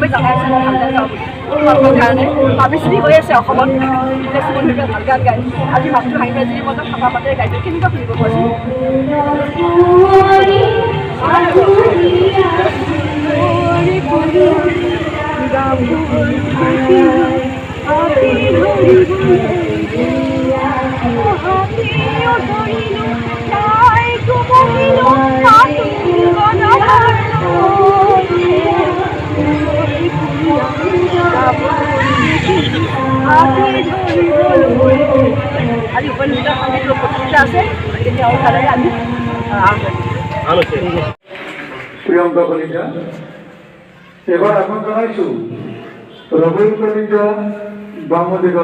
Bây giờ em sẽ làm cái gì? Kalau kan, habis ini gue siapa kawan, kita semua juga harga kan. Abi waktu hari ini mau tak apa-apa deh guys, kini kau pilih bos. আরে ওখানে অনেক লোক আছে এটা ওখানে আমি প্রিয়ঙ্কা কলিতা এবার এখন জানাইছো রবীন্দ্র কলিতা বাংলাদেশ